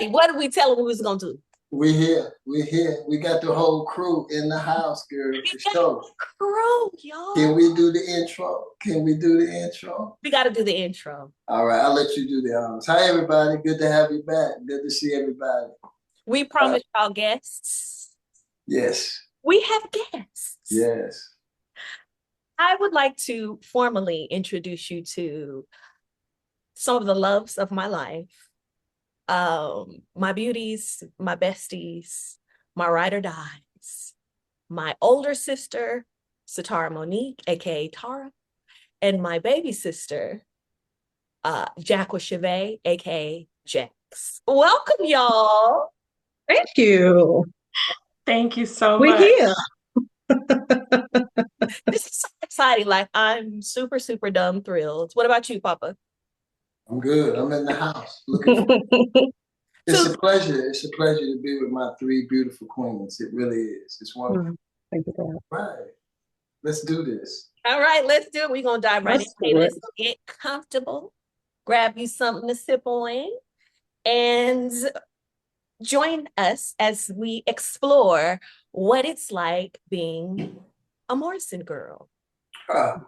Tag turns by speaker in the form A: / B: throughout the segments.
A: Daddy, what did we tell him we was gonna do?
B: We're here. We're here. We got the whole crew in the house, girl, for sure.
A: Crew, y'all.
B: Can we do the intro? Can we do the intro?
A: We got to do the intro.
B: All right, I'll let you do the honors. Hi, everybody. Good to have you back. Good to see everybody.
A: We promised y'all guests.
B: Yes.
A: We have guests.
B: Yes.
A: I would like to formally introduce you to some of the loves of my life. My beauties, my besties, my ride or dies, my older sister, Satara Monique, aka Tara, and my baby sister, Jacquua, aka Jax. Welcome, y'all.
C: Thank you.
D: Thank you so
C: much. We're here.
A: This is so exciting. Like, I'm super, super dumb thrilled. What about you, Papa?
B: I'm good. I'm in the house. Looking forward. It's a pleasure. It's a pleasure to be with my three beautiful queens. It really is. It's wonderful.
C: Thank you, God.
B: Right. Let's do this.
A: All right, let's do it. We're going to dive right in. Let's get comfortable. Grab you something to sip on. And join us as we explore what it's like being a Morrison girl.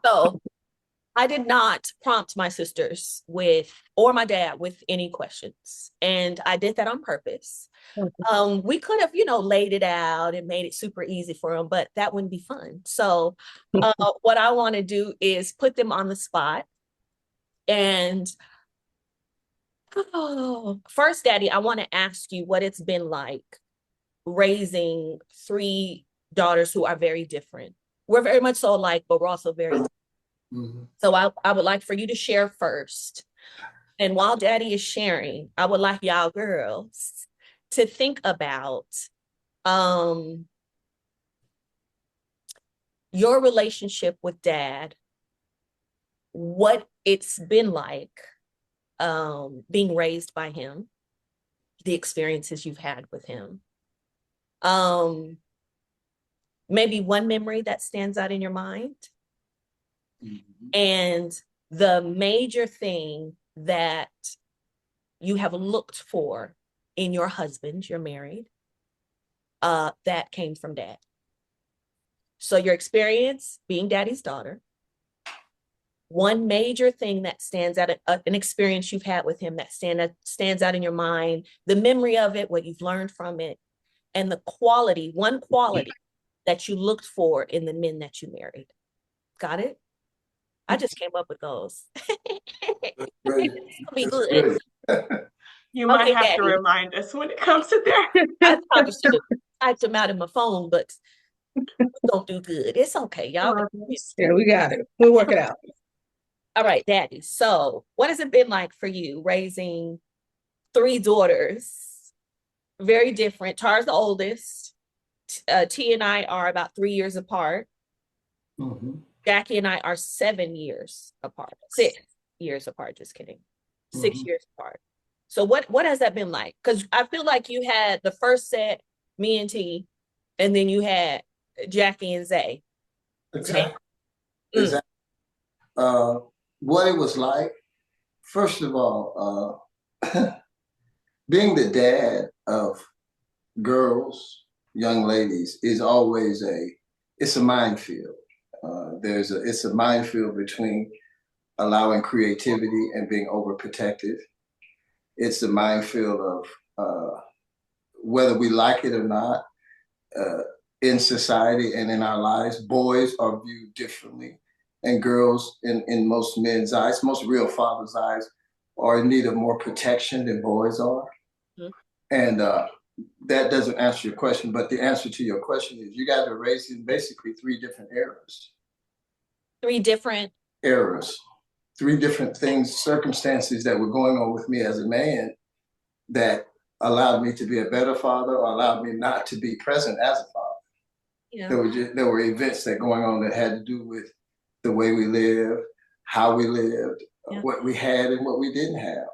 A: So I did not prompt my sisters or my dad with any questions. And I did that on purpose. Okay. We could have, laid it out and made it super easy for them, but that wouldn't be fun. So what I want to do is put them on the spot. And first, Daddy, I want to ask you what it's been like raising three daughters who are very different. We're very much so alike, but we're also very different. Mm-hmm. So I would like for you to share first. And while Daddy is sharing, I would like y'all girls to think about your relationship with Dad, what it's been like being raised by him, the experiences you've had with him. Maybe one memory that stands out in your mind. Mm-hmm. And the major thing that you have looked for in your husband, you're married, that came from Dad. So your experience being Daddy's daughter, one major thing that stands out, an experience you've had with him that stands out in your mind, the memory of it, what you've learned from it, and one quality that you looked for in the men that you married. Got it? I just came up with those. It's gonna be good.
D: You might have Daddy to remind us when it comes to that.
A: I probably should have typed them out in my phone, but we don't do good. It's okay, y'all.
C: Yeah, we got it. We'll work it out.
A: All right, Daddy. So what has it been like for you raising three daughters? Very different. Tara's the oldest. T and I are about 3 years apart. Mm-hmm. Jackie and I are 7 years apart. 6 years apart, just kidding. 6 years apart. So what has that been like? Because I feel like you had the first set, me and T, and then you had Jackie and Zay.
B: Exactly. What it was like, first of all, being the dad of girls, young ladies, is always it's a minefield. It's a minefield between allowing creativity and being overprotective. It's a minefield of whether we like it or not, in society and in our lives, boys are viewed differently, and girls in most men's eyes, most real fathers' eyes, are in need of more protection than boys are. Mm-hmm. And that doesn't answer your question, but the answer to your question is you guys are raised in basically three different eras.
A: Three different
B: eras, three different things, circumstances that were going on with me as a man that allowed me to be a better father or allowed me not to be present as a father. Yeah. There were events that going on that had to do with the way we lived, how we lived, what we had and what we didn't have.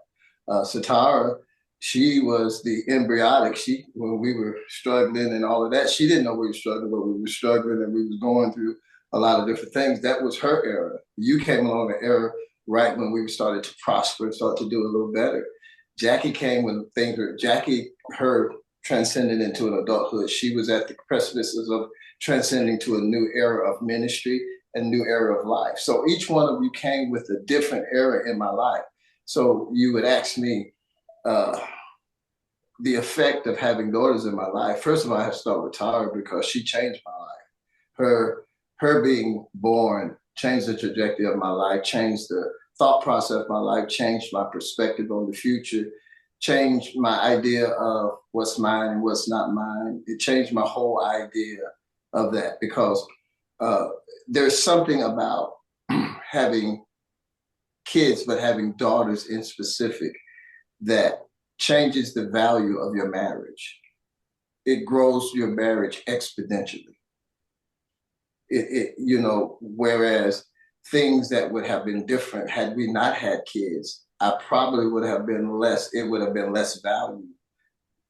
B: Satara, she was the embryotic. When we were struggling and all of that, she didn't know we were struggling, but we were struggling and we was going through a lot of different things. That was her era. You came along an era right when we started to prosper and start to do a little better. Jackie came when things were, Jackie, her transcended into an adulthood. She was at the precipices of transcending to a new era of ministry and new era of life. So each one of you came with a different era in my life. So you would ask me the effect of having daughters in my life. First of all, I have to start with Tara because she changed my life. Her being born changed the trajectory of my life, changed the thought process of my life, changed my perspective on the future, changed my idea of what's mine and what's not mine. It changed my whole idea of that because there's something about having kids, but having daughters in specific that changes the value of your marriage. It grows your marriage exponentially. Whereas things that would have been different had we not had kids, I probably would have been less, it would have been less value.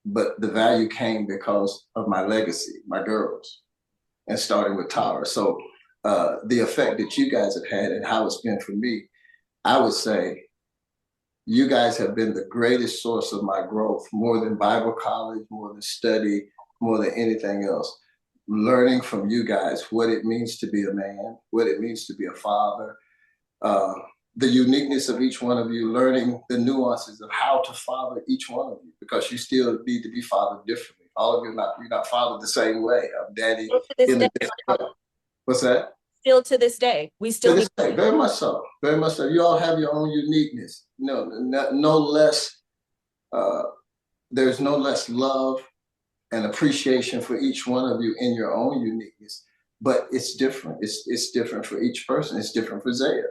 B: But the value came because of my legacy, my girls, and starting with Tara. So the effect that you guys have had and how it's been for me, I would say you guys have been the greatest source of my growth, more than Bible college, more than study, more than anything else. Learning from you guys what it means to be a man, what it means to be a father, the uniqueness of each one of you, learning the nuances of how to father each one of you, because you still need to be fathered differently. All of you you're not fathered the same way. I'm daddy in a different way. What's that?
A: Still to this day, we still
B: to this day, very much so, very much so. You all have your own uniqueness. No less. There's no less love and appreciation for each one of you in your own uniqueness, but it's different. It's different for each person. It's different for Zaya.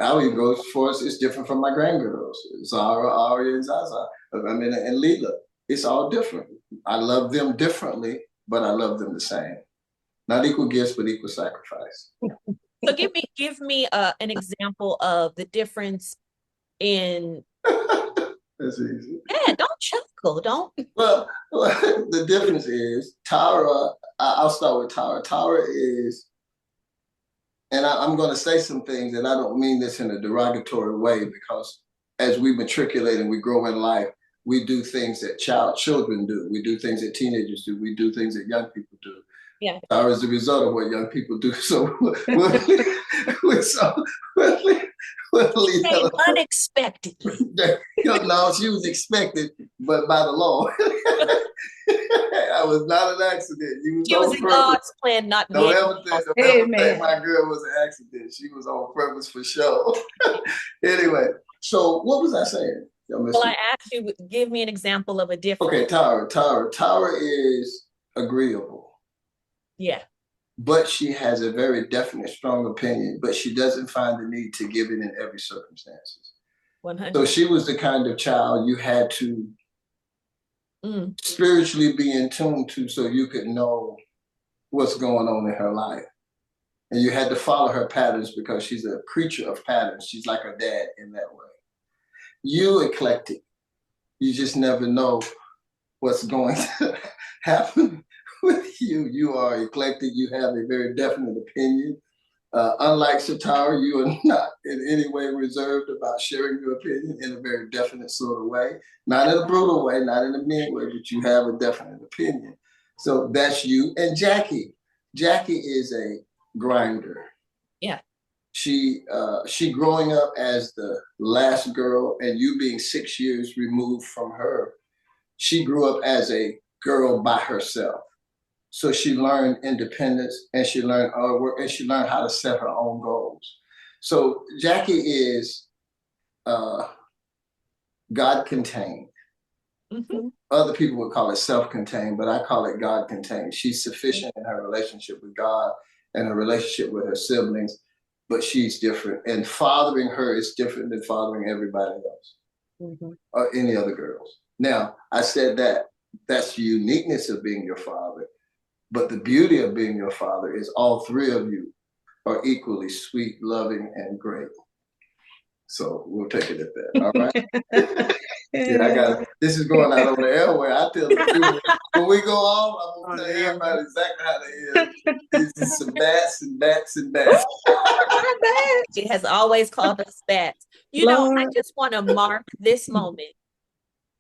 B: Ali goes for us. It's different from my grandgirls, Zara, Aria, and Zaza. And Leela. It's all different. I love them differently, but I love them the same. Not equal gifts, but equal sacrifice.
A: So give me an example of the difference in.
B: That's easy.
A: Yeah, don't chuckle, don't.
B: Well, the difference is Tara. I'll start with Tara. Tara is, and I'm going to say some things, and I don't mean this in a derogatory way, because as we matriculate and we grow in life, we do things that children do. We do things that teenagers do. We do things that young people do.
A: Yeah.
B: Tara is the result of what young people do. So we'll leave that
A: unexpectedly.
B: No, she was expected, but by the Lord. I was not an accident.
A: She was in God's plan, not
B: don't ever think my girl was an accident. She was on purpose for sure. Anyway, so what was I saying?
A: Well, I asked you, give me an example of a difference.
B: Okay, Tara is agreeable.
A: Yeah.
B: But she has a very definite, strong opinion, but she doesn't find the need to give it in every circumstances.
A: 100.
B: So she was the kind of child you had to spiritually be in tune to so you could know what's going on in her life. And you had to follow her patterns because she's a creature of patterns. She's like her dad in that way. You eclectic. You just never know what's going to happen with you. You are eclectic. You have a very definite opinion. Unlike Satara, you are not in any way reserved about sharing your opinion in a very definite sort of way. Not in a brutal way, not in a mean way, but you have a definite opinion. So that's you. And Jackie is a grinder.
A: Yeah.
B: She growing up as the last girl and you being 6 years removed from her, she grew up as a girl by herself. So she learned independence and she learned hard work and she learned how to set her own goals. So Jackie is God-contained.
A: Mm-hmm.
B: Other people would call it self-contained, but I call it God-contained. She's sufficient in her relationship with God and her relationship with her siblings, but she's different. And fathering her is different than fathering everybody else or any other girls. Now, I said that's the uniqueness of being your father. But the beauty of being your father is all three of you are equally sweet, loving, and great. So we'll take it at that. All right. Yeah, I got it. This is going out on the airway. I tell the people when we go off, I'm gonna tell everybody exactly how they is. It's some bats and bats and bats.
A: She has always called us bats. I just want to mark this moment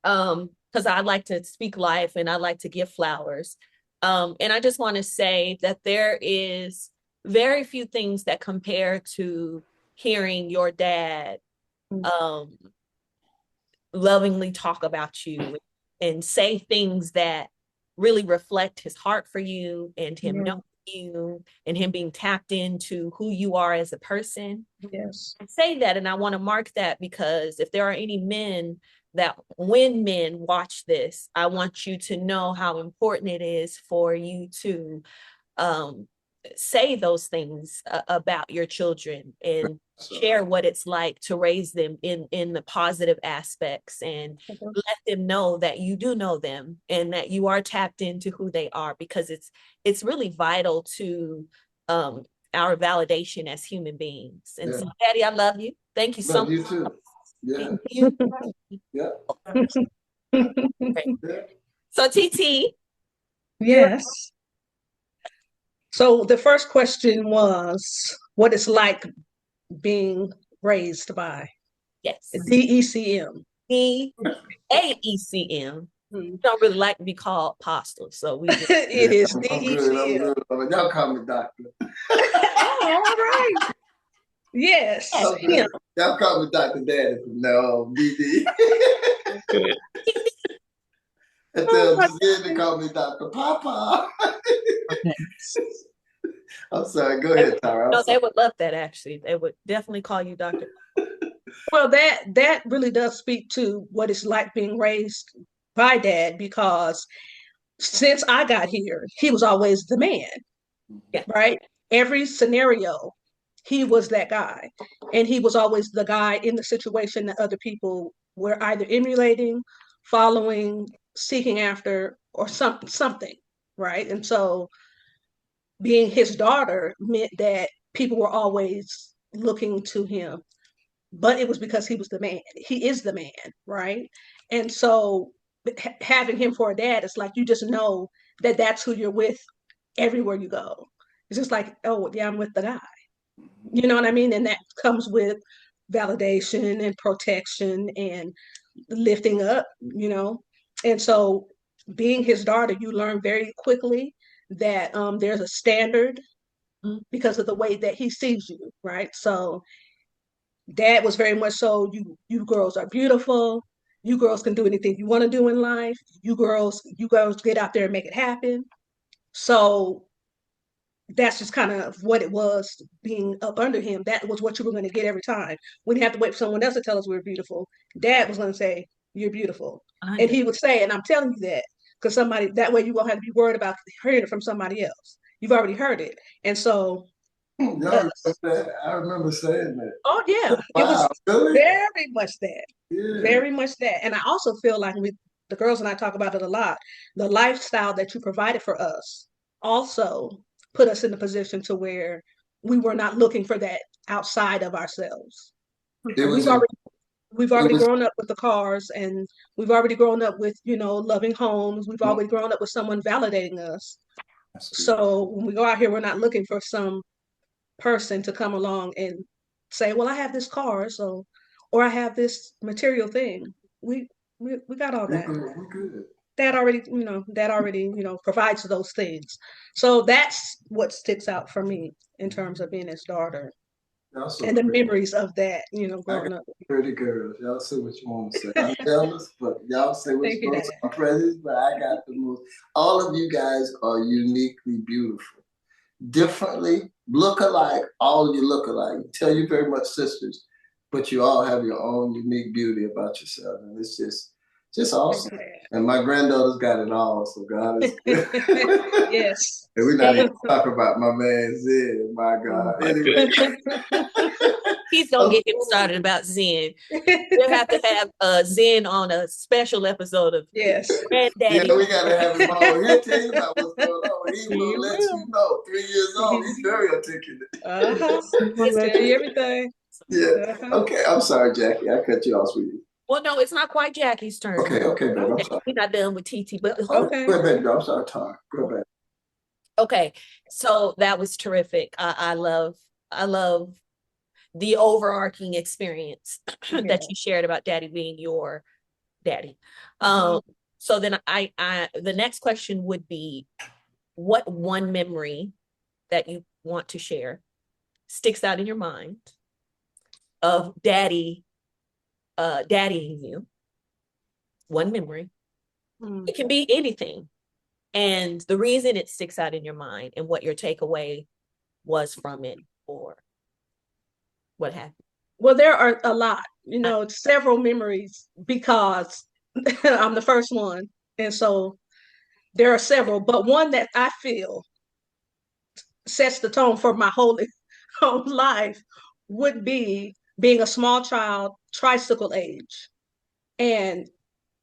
A: because I like to speak life and I like to give flowers. And I just want to say that there is very few things that compare to hearing your dad um, lovingly talk about you and say things that really reflect his heart for you and him knowing you and him being tapped into who you are as a person.
C: Yes.
A: I say that, and I want to mark that because if there are any men that when men watch this, I want you to know how important it is for you to um, say those things about your children and share what it's like to raise them in the positive aspects and let them know that you do know them and that you are tapped into who they are, because it's really vital to our validation as human beings. And so, Daddy, I love you. Thank you so much.
B: You too. Yeah.
A: Thank you.
B: Yeah.
A: Okay. So TT.
C: Yes. So the first question was what it's like being raised by DECM.
A: DAECM. Don't really like to be called apostle, so we just
C: it is
B: I'm
C: DECM.
B: good. Y'all call me doctor.
C: Oh, all right. Yes.
B: Y'all call me Dr. Daddy from now on, DD. And tell Jen to call me Dr. Papa.
C: Okay.
B: I'm sorry. Go ahead, Tara.
A: No, they would love that, actually. They would definitely call you Dr.
C: Well, that really does speak to what it's like being raised by Dad, because since I got here, he was always the man.
A: Yeah.
C: Right? Every scenario, he was that guy. And he was always the guy in the situation that other people were either emulating, following, seeking after, or something. Right? And so being his daughter meant that people were always looking to him, but it was because he was the man. He is the man, right? And so having him for a dad, it's like you just know that that's who you're with everywhere you go. It's just like, oh, yeah, I'm with the guy. You know what I mean? And that comes with validation and protection and lifting up, you know? And so being his daughter, you learn very quickly that there's a standard because of the way that he sees you, right? So Dad was very much so, you girls are beautiful. You girls can do anything you want to do in life. You girls get out there and make it happen. So that's just kind of what it was being up under him. That was what you were going to get every time. We didn't have to wait for someone else to tell us we were beautiful. Dad was going to say, "You're beautiful," and he would say, and I'm telling you that because somebody that way you won't have to be worried about hearing it from somebody else. You've already heard it, and so.
B: I remember saying that.
C: Oh yeah,
B: wow,
C: it was
B: really?
C: very much that. Yeah. Very much that. And I also feel like the girls and I talk about it a lot. The lifestyle that you provided for us also put us in a position to where we were not looking for that outside of ourselves. We've already grown up with the cars, and we've already grown up with, loving homes. We've already grown up with someone validating us. So when we go out here, we're not looking for some person to come along and say, well, I have this car, so, or I have this material thing. We got all that.
B: We're good.
C: That already, provides those things. So that's what sticks out for me in terms of being his daughter. And the memories of that, growing up.
B: Pretty girls. Y'all say what you want to say. I'm jealous, but y'all say what you want to say. I'm prejudiced, but I got the most. All of you guys are uniquely beautiful. Differently, look alike, all of you look alike. You tell you very much sisters, but you all have your own unique beauty about yourself. And it's just awesome. And my granddaughter's got it all, so God is good.
C: Yes.
B: And we're not even talking about my man Zen, my God.
C: Oh,
B: anyway.
A: He's gonna get him started about Zen. We'll have to have Zen on a special episode of Granddaddy.
B: Yeah, we gotta have him on. He'll tell you about what's going on. He will let you know. 3 years old, he's very articulate.
C: He'll tell you everything.
B: Yeah. Okay, I'm sorry, Jackie. I cut you off, sweetie.
A: Well, no, it's not quite Jackie's turn.
B: Okay, baby. I'm sorry.
A: We're not done with TT, but
B: Go ahead, baby. I'm sorry, Tara. Go ahead.
A: Okay, so that was terrific. I love the overarching experience that you shared about Daddy being your daddy. So then I the next question would be, what one memory that you want to share sticks out in your mind of daddying you? One memory. It can be anything. And the reason it sticks out in your mind and what your takeaway was from it, or what happened.
C: Well, there are a lot, several memories, because I'm the first one. And so there are several, but one that I feel sets the tone for my whole life would be being a small child, tricycle age. And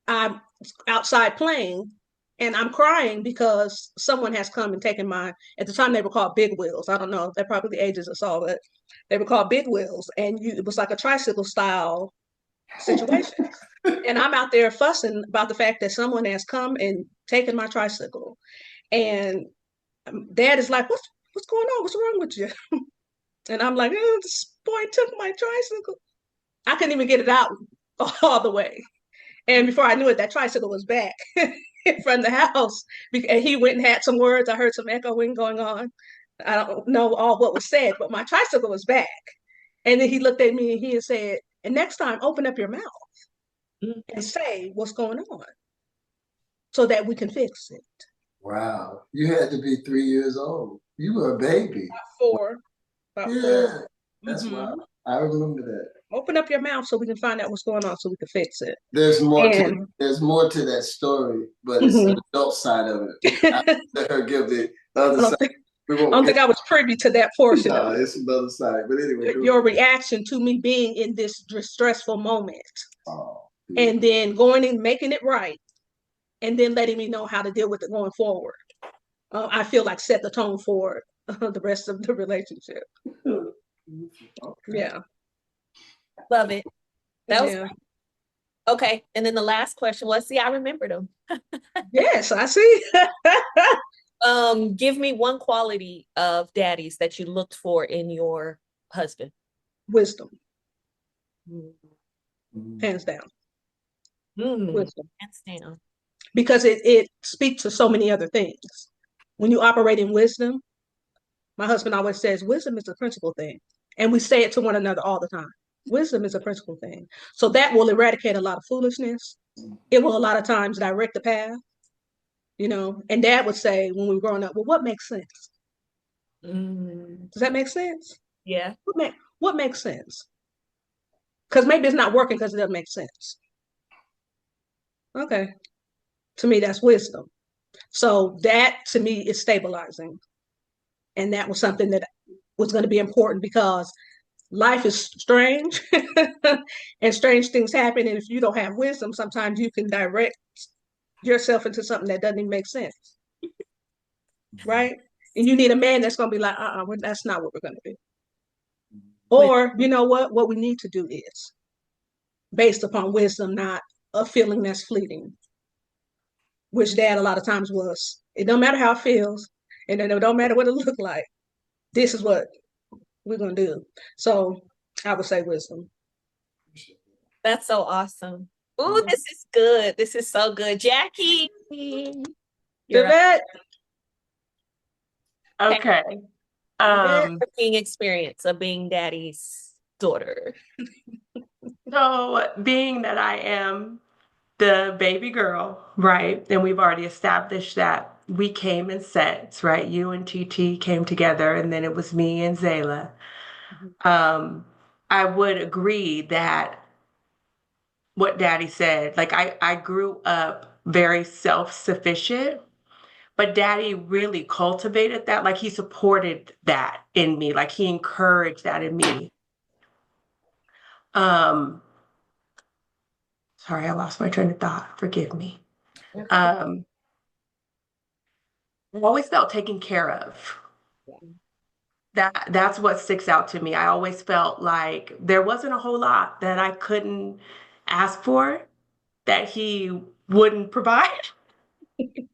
C: I'm outside playing and I'm crying because someone has come and taken at the time they were called big wheels. I don't know, they're probably the ages us all, but they were called big wheels. And it was like a tricycle style situation. And I'm out there fussing about the fact that someone has come and taken my tricycle. And dad is like, what's going on? What's wrong with you? And I'm like, oh, this boy took my tricycle. I couldn't even get it out all the way. And before I knew it, that tricycle was back in front of the house. And he went and had some words. I heard some echoing going on. I don't know all what was said, but my tricycle was back. And then he looked at me and he said, and next time, open up your mouth and say what's going on so that we can fix it.
B: Wow. You had to be 3 years old. You were a baby.
C: About
B: yeah,
C: four.
B: That's wild. I remember that.
C: Open up your mouth so we can find out what's going on so we can fix it.
B: There's more to that story, but it's the adult side of it. I let her give the other side.
C: I don't think I was privy to that portion.
B: No, it's another side. But anyway,
C: your reaction to me being in this distressful moment, and then going and making it right, and then letting me know how to deal with it going forward. I feel like set the tone for the rest of the relationship. Yeah.
A: Love it. That was great. Okay. And then the last question was, see, I remembered them.
C: Yes, I see.
A: Give me one quality of daddy's that you looked for in your husband.
C: Wisdom. Hands down.
A: Wisdom. Hands down.
C: Because it speaks to so many other things. When you operate in wisdom, my husband always says, wisdom is the principal thing. And we say it to one another all the time. Wisdom is a principal thing. So that will eradicate a lot of foolishness. It will a lot of times direct the path, and dad would say when we were growing up, well, what makes sense? Does that make sense?
A: Yeah.
C: What makes sense? Because maybe it's not working because it doesn't make sense. Okay. To me, that's wisdom. So that to me is stabilizing. And that was something that was going to be important because life is strange and strange things happen. And if you don't have wisdom, sometimes you can direct yourself into something that doesn't even make sense. Right? And you need a man that's going to be like, that's not what we're going to do. Or, you know what we need to do is based upon wisdom, not a feeling that's fleeting, which dad a lot of times was. It don't matter how it feels, and it don't matter what it look like. This is what we're going to do. So I would say wisdom.
A: That's so awesome. Ooh, this is good. This is so good. Jackie.
C: Yvette.
D: Okay.
A: Working experience of being daddy's daughter.
D: So being that I am the baby girl, right? And we've already established that we came in sets, right? You and TT came together, and then it was me and Zayla. I would agree that what Daddy said, like I grew up very self-sufficient, but Daddy really cultivated that. Like he supported that in me, like he encouraged that in me. Sorry, I lost my train of thought. Forgive me. I always felt taken care of. That's what sticks out to me. I always felt like there wasn't a whole lot that I couldn't ask for that he wouldn't provide. You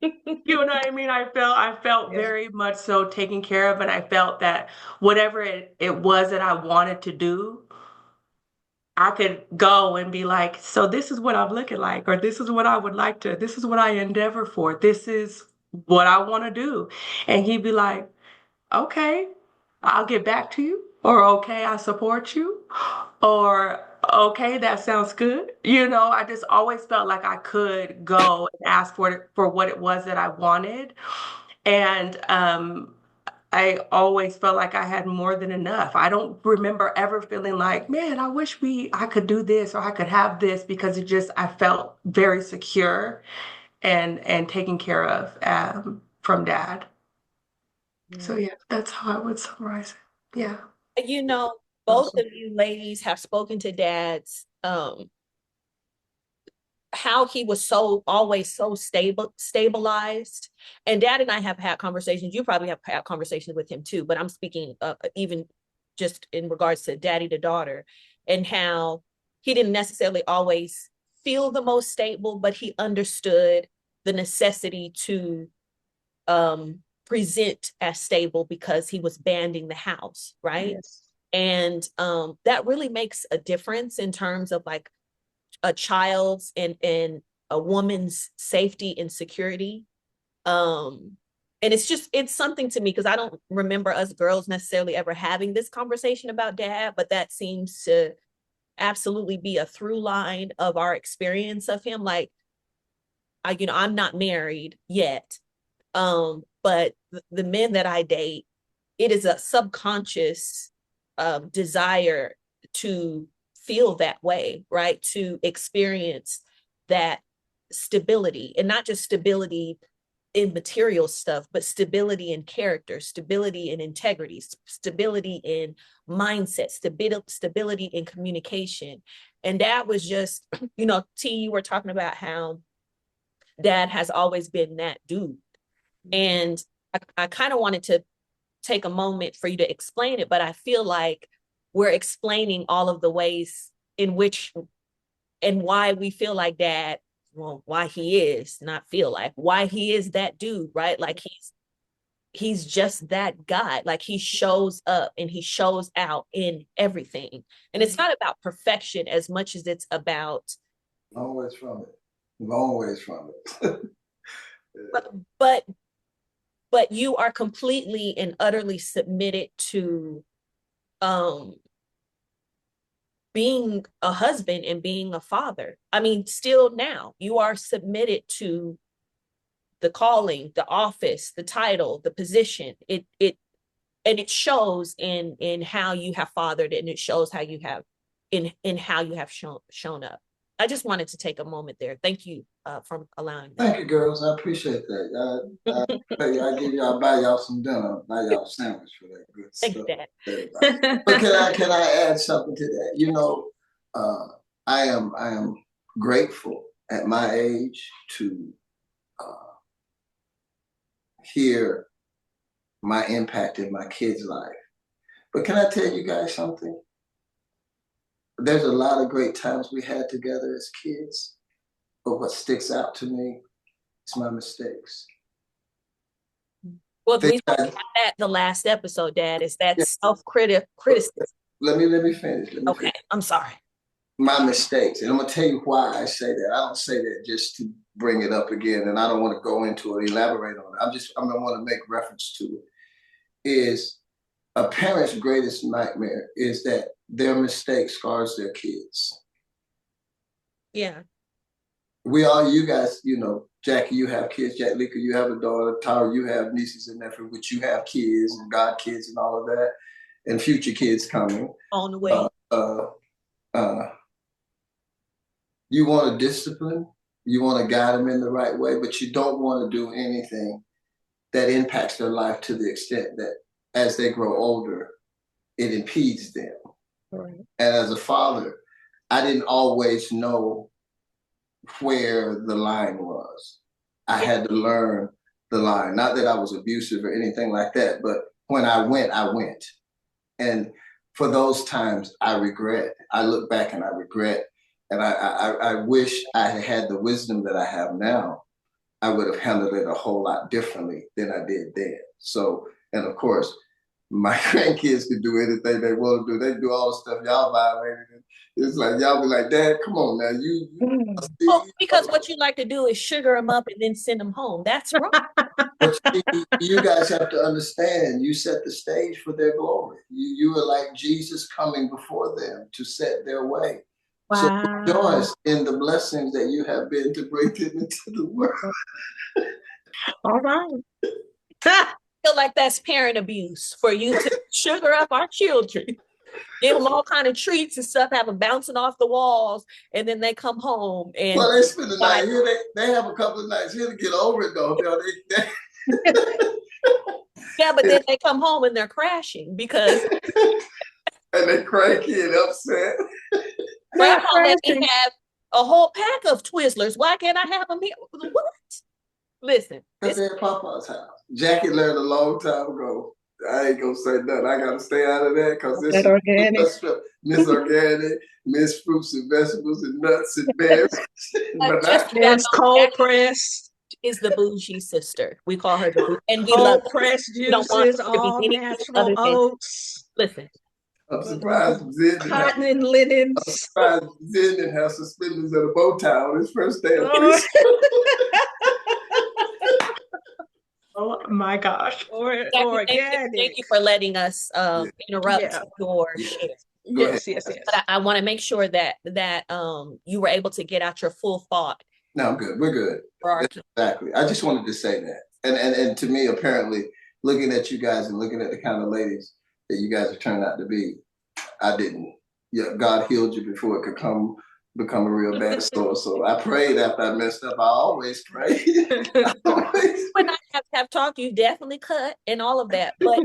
D: know what I mean? I felt very much so taken care of, and I felt that whatever it was that I wanted to do, I could go and be like, so this is what I'm looking like, or this is what I would like to, this is what I endeavor for, this is what I want to do. And he'd be like, okay, I'll get back to you, or okay, I support you, or okay, that sounds good. I just always felt like I could go and ask for what it was that I wanted. And I always felt like I had more than enough. I don't remember ever feeling like, man, I wish I could do this or I could have this, because I felt very secure and taken care of from dad. So
A: Yeah.
D: yeah, that's how I would summarize it. Yeah.
A: You know, both of you ladies have spoken to dads, how he was so always so stabilized. And dad and I have had conversations. You probably have had conversations with him too, but I'm speaking even just in regards to daddy to daughter, and how he didn't necessarily always feel the most stable, but he understood the necessity to present as stable because he was banding the house, right?
C: Yes.
A: And that really makes a difference in terms of like a child's and a woman's safety and security. And it's something to me because I don't remember us girls necessarily ever having this conversation about dad, but that seems to absolutely be a through line of our experience of him. Like, I'm not married yet, but the men that I date, it is a subconscious desire to feel that way, right? To experience that stability, and not just stability in material stuff, but stability in character, stability in integrity, stability in mindset, stability in communication. And that was just, T, you were talking about how dad has always been that dude. And I kind of wanted to take a moment for you to explain it, but I feel like we're explaining all of the ways in which and why we feel like dad, well, why he is, not feel like, why he is that dude, right? Like he's just that guy. Like he shows up and he shows out in everything. And it's not about perfection as much as it's about
B: long ways from it. Long ways from it.
A: but but you are completely and utterly submitted to um being a husband and being a father. I mean, still now you are submitted to the calling, the office, the title, the position. And it shows in how you have fathered, and it shows how you have in how you have shown up. I just wanted to take a moment there. Thank you for allowing that.
B: Thank you, girls. I appreciate that. I'll buy y'all some dinner. I'll buy y'all a sandwich for that good
A: Thanks,
B: stuff.
A: Dad.
B: But can I add something to that? I am grateful at my age to hear my impact in my kids' life. But can I tell you guys something? There's a lot of great times we had together as kids, but what sticks out to me is my mistakes.
A: Well, we talked about that the last episode, Dad, is that self-criticism.
B: Let me finish.
A: Okay, I'm sorry.
B: My mistakes. And I'm going to tell you why I say that. I don't say that just to bring it up again, and I don't want to go into it, elaborate on it. I'm going to want to make reference to it. Is a parent's greatest nightmare is that their mistake scars their kids.
A: Yeah.
B: You guys, Jackie, you have kids. Jacquua, you have a daughter. Tara, you have nieces and nephews, which you have kids and god kids and all of that, and future kids coming.
A: On the way.
B: You want to discipline, you want to guide them in the right way, but you don't want to do anything that impacts their life to the extent that as they grow older, it impedes them.
A: Right.
B: And as a father, I didn't always know where the line was. I had to learn the line. Not that I was abusive or anything like that, but when I went, I went. And for those times, I regret. I look back and I regret. And I wish I had the wisdom that I have now. I would have handled it a whole lot differently than I did then. So, and of course, my grandkids can do anything they want to do. They can do all the stuff y'all violated. It's like y'all be like, Dad, come on now, you
A: Well,
B: see,
A: because what you like to do is sugar them up and then send them home. That's wrong.
B: but you guys have to understand, you set the stage for their glory. You are like Jesus coming before them to set their way. So
C: Wow.
B: rejoice in the blessings that you have been to bring them into the world.
C: All right.
A: I feel like that's parent abuse for you to sugar up our children, give them all kind of treats and stuff, have them bouncing off the walls, and then they come home and
B: Well, they spend the night here. They have a couple of nights here to get over it, though.
A: yeah, but then they come home and they're crashing because
B: and they cranky and upset.
A: Grandma let me have a whole pack of Twizzlers. Why can't I have them here? What? Listen,
B: because they're at Papa's house. Jackie learned a long time ago. I ain't gonna say nothing. I gotta stay out of that because this is
C: organic.
B: Miss Organic, Miss Fruits and Vegetables and Nuts and Berries.
C: It's cold pressed.
A: Is the bougie sister. We call her the bougie. And we
C: cold
A: love
C: pressed juices, all natural oats.
A: Listen.
B: I'm surprised
C: cotton and linens.
B: I'm surprised Zen didn't have suspenders and a bow tie on his first day of
D: Oh my gosh.
A: Thank you for letting us interrupt your share.
C: Yes.
A: But I want to make sure that you were able to get out your full thought.
B: No, I'm good. We're good. Exactly. I just wanted to say that. And to me, apparently, looking at you guys and looking at the kind of ladies that you guys have turned out to be, I didn't. Yeah, God healed you before it could become a real bad story. So I prayed after I messed up. I always pray.
A: When I have talked, you definitely cut and all of that, but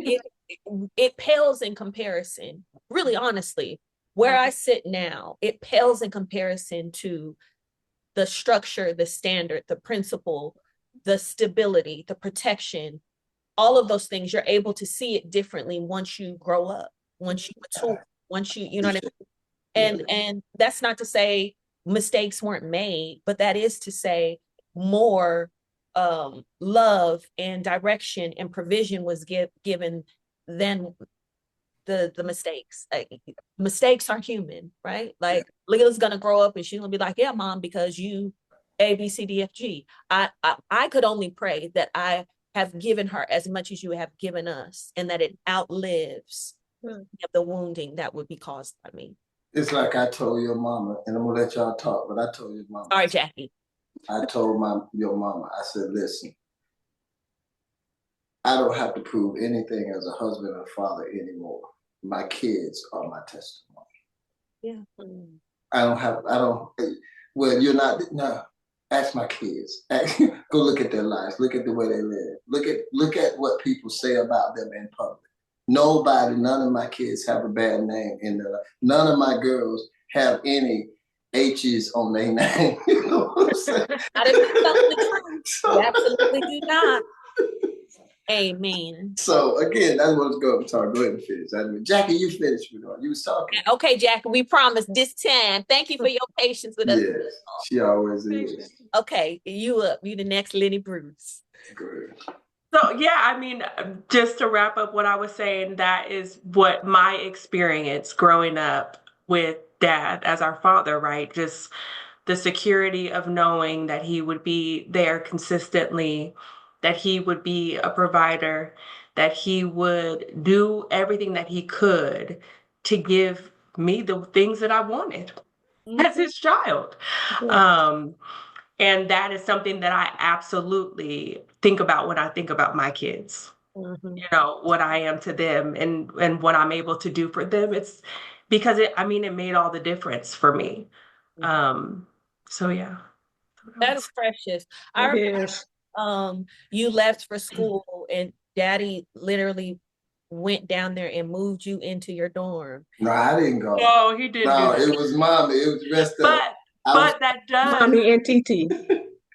A: it pales in comparison. Really, honestly, where I sit now, it pales in comparison to the structure, the standard, the principle, the stability, the protection, all of those things. You're able to see it differently once you grow up, once you mature, once you know what I mean? And that's not to say mistakes weren't made, but that is to say more love and direction and provision was given than the mistakes. Mistakes are human, right? Like Leah's gonna grow up and she's gonna be like, yeah, Mom, because you A, B, C, D, F, G. I could only pray that I have given her as much as you have given us, and that it outlives the wounding that would be caused by me.
B: It's like I told your mama, and I'm gonna let y'all talk, but I told your mama.
A: Sorry, Jackie.
B: I told your mama, I said, listen, I don't have to prove anything as a husband or father anymore. My kids are my testimony.
A: Yeah.
B: Well, you're not, no, ask my kids. Go look at their lives. Look at the way they live. Look at what people say about them in public. None of my kids have a bad name in their life. None of my girls have any H's on their name. You know what I'm saying?
A: That is true. You absolutely do not. Amen.
B: So again, that's what I was going to talk. Go ahead and finish. Jackie, you finished with her. You was talking.
A: Okay, Jackie, we promised this time. Thank you for your patience with us.
B: Yes, she always is.
A: Okay, you up. You the next Lenny Bruce.
B: Good.
D: So yeah, I mean, just to wrap up what I was saying, that is what my experience growing up with Dad as our father, right? Just the security of knowing that he would be there consistently, that he would be a provider, that he would do everything that he could to give me the things that I wanted as his child. And that is something that I absolutely think about when I think about my kids. You know, what I am to them and what I'm able to do for them. It's because it made all the difference for me. So yeah.
A: That is precious. I remember you left for school and Daddy literally went down there and moved you into your dorm.
B: No, I didn't go.
D: No, he didn't.
B: No, it was Mommy. It was rest of
D: But that does.
C: Mommy and TT.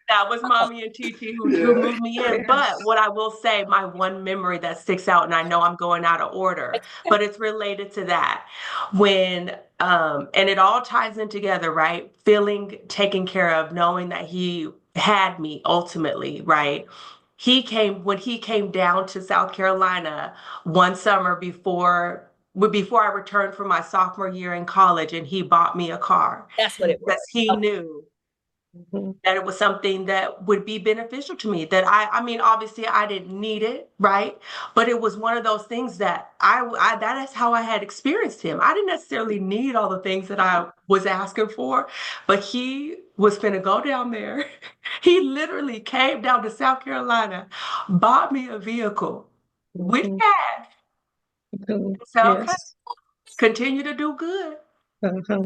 D: That was Mommy and TT who moved me in. But what I will say, my one memory that sticks out, and I know I'm going out of order, but it's related to that. When, and it all ties in together, right? Feeling taken care of, knowing that he had me ultimately, right? when he came down to South Carolina one summer before I returned from my sophomore year in college, and he bought me a car
A: That's what it was.
D: because he knew
C: Mhm.
D: that it was something that would be beneficial to me. That I mean, obviously I didn't need it, right? But it was one of those things that that is how I had experienced him. I didn't necessarily need all the things that I was asking for, but he was finna go down there. He literally came down to South Carolina, bought me a vehicle with
C: Mhm.
D: cash,
C: Mhm.
D: and said, okay,
C: Yes.
D: continue to do good.
C: Uh-huh.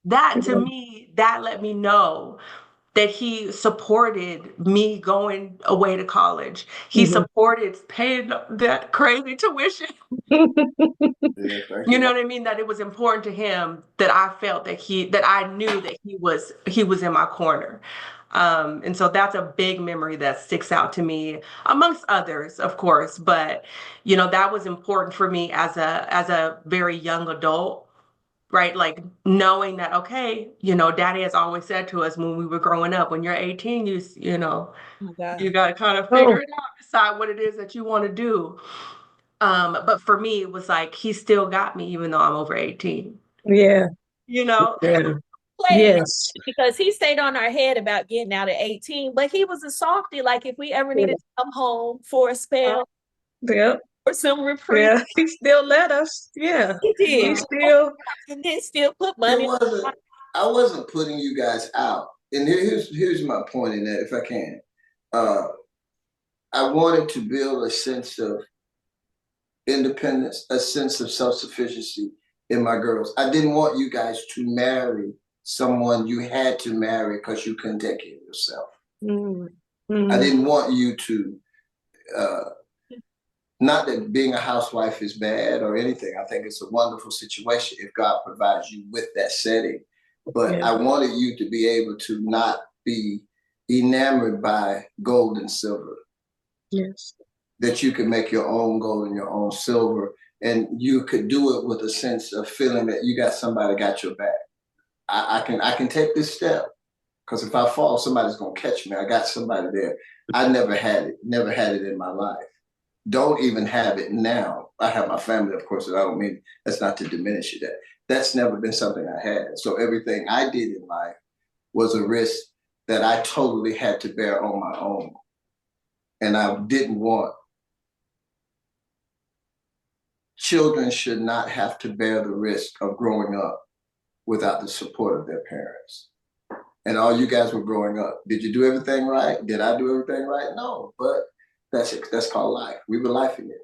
D: That to
C: Yeah.
D: me, that let me know that he supported me going away to college. He
C: Mhm.
D: supported paying that crazy tuition.
B: Yeah, thank
D: You
B: you.
D: know what I mean? That it was important to him that I felt that I knew that he was in my corner. And so that's a big memory that sticks out to me, amongst others, of course. But that was important for me as a very young adult, right? Like knowing that, okay, daddy has always said to us when we were growing up, when you're 18,
A: Oh my God.
D: you got to kind of figure
C: Oh,
D: it out, decide what it is that you want to do. But for me, it was like he still got me even though I'm over 18,
C: yeah.
D: you know?
C: Yeah.
A: Played
C: Yes.
A: because he stayed on our head about getting out at 18, but he was a softie. Like if we ever
C: Yeah.
A: needed to come home for a spell
C: Yep.
A: or some reprieve,
C: Yeah. He still let us. Yeah.
A: he
C: He
A: did.
B: Well,
C: still.
A: And then still put
B: it
A: money.
B: wasn't. I wasn't putting you guys out, and here's my point in that, if I can. Uh, I wanted to build a sense of independence, a sense of self-sufficiency in my girls. I didn't want you guys to marry someone you had to marry because you couldn't take care of yourself.
C: Mm,
B: I
C: mm,
B: didn't want you to, uh, not that being a housewife is bad or anything. I think it's a wonderful situation if God provides you with that setting. But
C: yeah.
B: I wanted you to be able to not be enamored by gold and silver,
C: Yes.
B: that you could make your own gold and your own silver, and you could do it with a sense of feeling that you got somebody got your back. I can take this step because if I fall, somebody's gonna catch me. I got somebody there. I never had it in my life. Don't even have it now. I have my family, of course, and I don't mean that's not to diminish it. That's never been something I had. So everything I did in life was a risk that I totally had to bear on my own. And I didn't want children should not have to bear the risk of growing up without the support of their parents. And all you guys were growing up. Did you do everything right? Did I do everything right? No, but that's called life. We were lifing it.